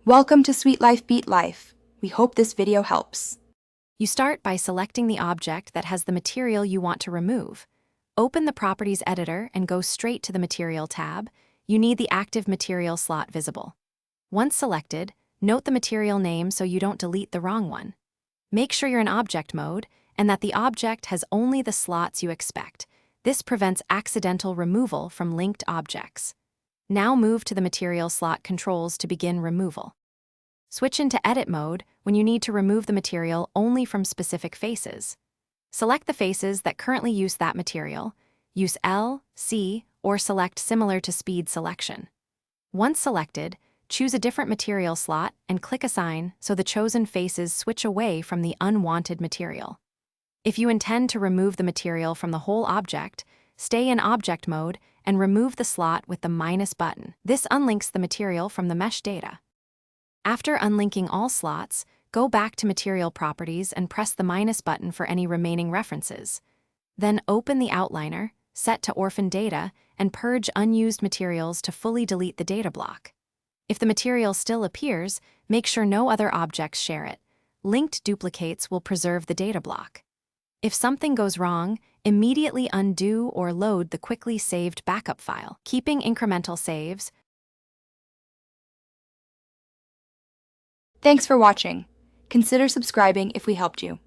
Welcome to Sweet Life Beat Life. We hope this video helps. You start by selecting the object that has the material you want to remove. Open the Properties editor and go straight to the Material tab. You need the active material slot visible. Once selected, note the material name so you don't delete the wrong one. Make sure you're in object mode and that the object has only the slots you expect. This prevents accidental removal from linked objects. Now move to the material slot controls to begin removal. Switch into edit mode when you need to remove the material only from specific faces. Select the faces that currently use that material, use L, C, or select similar to speed selection. Once selected, choose a different material slot and click Assign so the chosen faces switch away from the unwanted material. If you intend to remove the material from the whole object, stay in object mode and remove the slot with the minus button. This unlinks the material from the mesh data. After unlinking all slots, go back to Material Properties and press the minus button for any remaining references. Then open the outliner, set to Orphan Data, and purge unused materials to fully delete the data block. If the material still appears, make sure no other objects share it. Linked duplicates will preserve the data block. If something goes wrong, immediately undo or load the quickly saved backup file. Keeping incremental saves. Thanks for watching. Consider subscribing if we helped you.